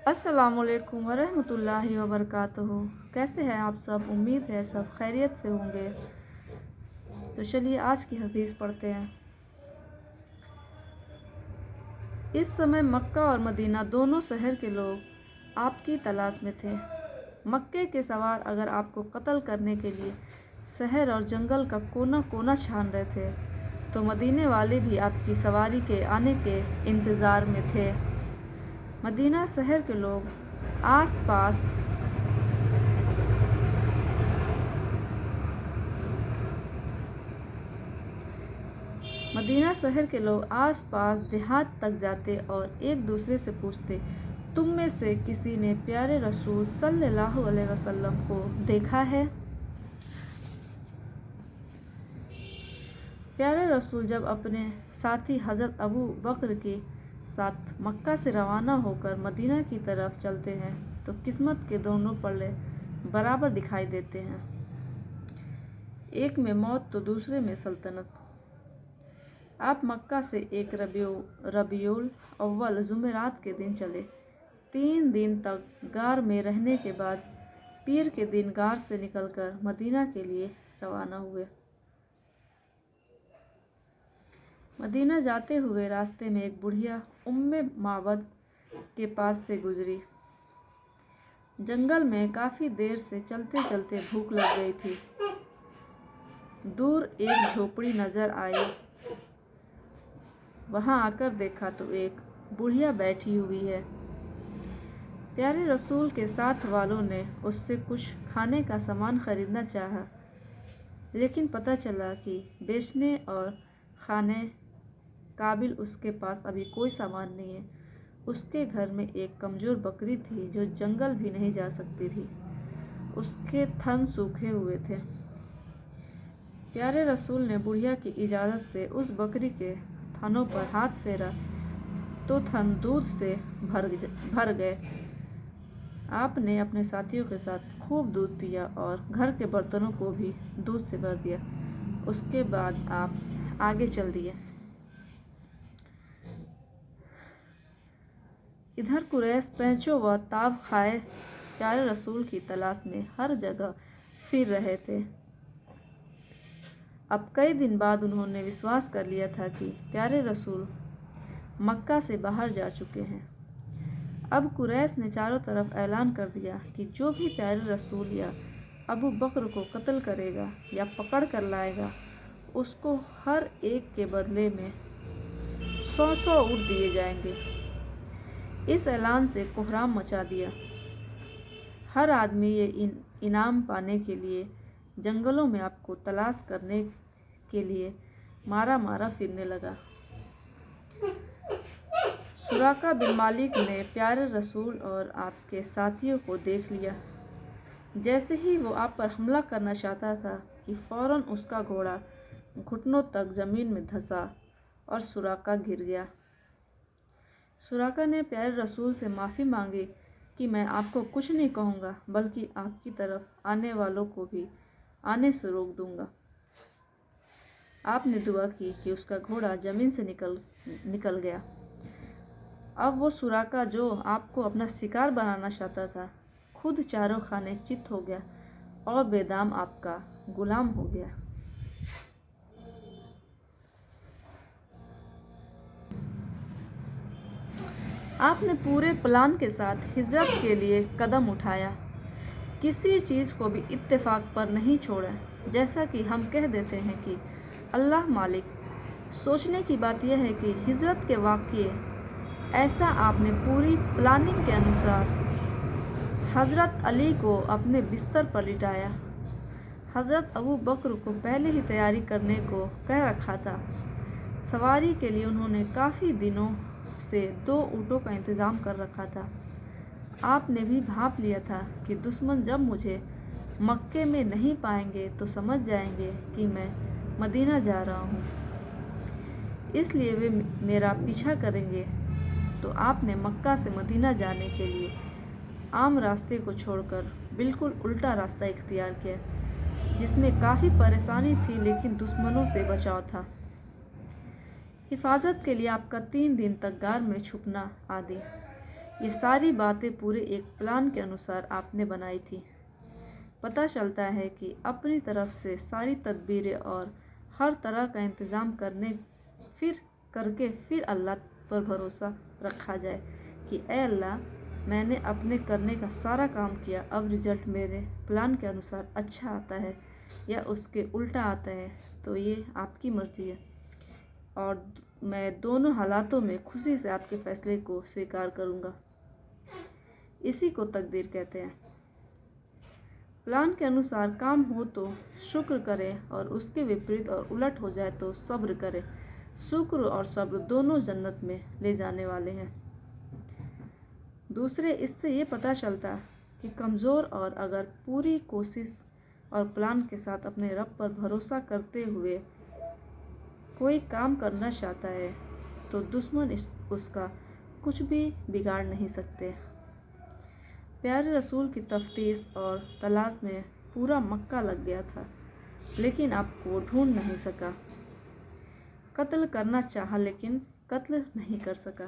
अस्सलामुअलैकुम वरहमतुल्लाहि वबरकातुहू। कैसे हैं आप सब? उम्मीद है सब खैरियत से होंगे। तो चलिए आज की हदीस पढ़ते हैं। इस समय मक्का और मदीना दोनों शहर के लोग आपकी तलाश में थे। मक्के के सवार अगर आपको कत्ल करने के लिए शहर और जंगल का कोना कोना छान रहे थे, तो मदीने वाले भी आपकी सवारी के आने के इंतज़ार में थे। मदीना शहर के लोग आस पास देहात तक जाते और एक दूसरे से पूछते, तुम में से किसी ने प्यारे रसूल सल्लल्लाहु अलैहि वसल्लम को देखा है? प्यारे रसूल जब अपने साथी हज़रत अबू बकर के साथ मक्का से रवाना होकर मदीना की तरफ चलते हैं, तो किस्मत के दोनों पल्ले बराबर दिखाई देते हैं। एक में मौत तो दूसरे में सल्तनत। आप मक्का से एक रबीउल अव्वल जुमेरात के दिन चले। 3 दिन तक गार में रहने के बाद पीर के दिन गार से निकलकर मदीना के लिए रवाना हुए। मदीना जाते हुए रास्ते में एक बुढ़िया उम्मे माबद के पास से गुजरी। जंगल में काफ़ी देर से चलते चलते भूख लग गई थी। दूर एक झोपड़ी नज़र आई। वहाँ आकर देखा तो एक बुढ़िया बैठी हुई है। प्यारे रसूल के साथ वालों ने उससे कुछ खाने का सामान खरीदना चाहा, लेकिन पता चला कि बेचने और खाने काबिल उसके पास अभी कोई सामान नहीं है। उसके घर में एक कमज़ोर बकरी थी जो जंगल भी नहीं जा सकती थी। उसके थन सूखे हुए थे। प्यारे रसूल ने बुढ़िया की इजाज़त से उस बकरी के थनों पर हाथ फेरा तो थन दूध से भर गए। आपने अपने साथियों के साथ खूब दूध पिया और घर के बर्तनों को भी दूध से भर दिया। उसके बाद आप आगे चल दिए। इधर कुरैश पैंचों व ताब खाए प्यारे रसूल की तलाश में हर जगह फिर रहे थे। अब कई दिन बाद उन्होंने विश्वास कर लिया था कि प्यारे रसूल मक्का से बाहर जा चुके हैं। अब कुरैश ने चारों तरफ ऐलान कर दिया कि जो भी प्यारे रसूल या अबू बकर को कत्ल करेगा या पकड़ कर लाएगा, उसको हर एक के बदले में 100 ऊँट दिए जाएंगे। इस ऐलान से कोहराम मचा दिया। हर आदमी ये इनाम पाने के लिए जंगलों में आपको तलाश करने के लिए मारा फिरने लगा। सुराका बिन मालिक ने प्यारे रसूल और आपके साथियों को देख लिया। जैसे ही वो आप पर हमला करना चाहता था कि फ़ौरन उसका घोड़ा घुटनों तक ज़मीन में धंसा और सुराका गिर गया। सुराका ने प्यारे रसूल से माफ़ी मांगी कि मैं आपको कुछ नहीं कहूँगा, बल्कि आपकी तरफ आने वालों को भी आने से रोक दूँगा। आपने दुआ की कि उसका घोड़ा ज़मीन से निकल गया। अब वो सुराका जो आपको अपना शिकार बनाना चाहता था, खुद चारों खाने चित हो गया और बेदाम आपका गुलाम हो गया। आपने पूरे प्लान के साथ हिजरत के लिए कदम उठाया। किसी चीज़ को भी इत्तेफाक पर नहीं छोड़ा। जैसा कि हम कह देते हैं कि अल्लाह मालिक। सोचने की बात यह है कि हिजरत के वाक़ये ऐसा आपने पूरी प्लानिंग के अनुसार हज़रत अली को अपने बिस्तर पर लिटाया। हज़रत अबू बकर को पहले ही तैयारी करने को कह रखा था। सवारी के लिए उन्होंने काफ़ी दिनों से 2 ऊँटों का इंतज़ाम कर रखा था। आपने भी भांप लिया था कि दुश्मन जब मुझे मक्के में नहीं पाएंगे तो समझ जाएंगे कि मैं मदीना जा रहा हूँ, इसलिए वे मेरा पीछा करेंगे। तो आपने मक्का से मदीना जाने के लिए आम रास्ते को छोड़कर बिल्कुल उल्टा रास्ता इख्तियार किया, जिसमें काफ़ी परेशानी थी लेकिन दुश्मनों से बचाव था। हिफाजत के लिए आपका 3 दिन तक गार में छुपना आदि ये सारी बातें पूरे एक प्लान के अनुसार आपने बनाई थी। पता चलता है कि अपनी तरफ से सारी तदबीरें और हर तरह का इंतज़ाम फिर अल्लाह पर भरोसा रखा जाए कि ए अल्लाह, मैंने अपने करने का सारा काम किया, अब रिज़ल्ट मेरे प्लान के अनुसार अच्छा आता है या उसके उल्टा आता है तो ये आपकी मर्ज़ी है, और मैं दोनों हालातों में खुशी से आपके फ़ैसले को स्वीकार करूँगा। इसी को तकदीर कहते हैं। प्लान के अनुसार काम हो तो शुक्र करें, और उसके विपरीत और उलट हो जाए तो सब्र करें। शुक्र और सब्र दोनों जन्नत में ले जाने वाले हैं। दूसरे, इससे ये पता चलता कि कमज़ोर और अगर पूरी कोशिश और प्लान के साथ अपने रब पर भरोसा करते हुए कोई काम करना चाहता है तो दुश्मन उसका कुछ भी बिगाड़ नहीं सकते। प्यारे रसूल की तफ्तीश और तलाश में पूरा मक्का लग गया था, लेकिन आपको ढूंढ नहीं सका। कत्ल करना चाहा लेकिन कत्ल नहीं कर सका।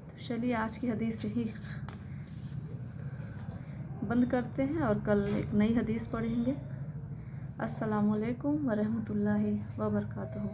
तो चलिए आज की हदीस से ही बंद करते हैं और कल एक नई हदीस पढ़ेंगे। अस्सलामु अलैकुम वरहमतुल्लाहि वबरकातुहू।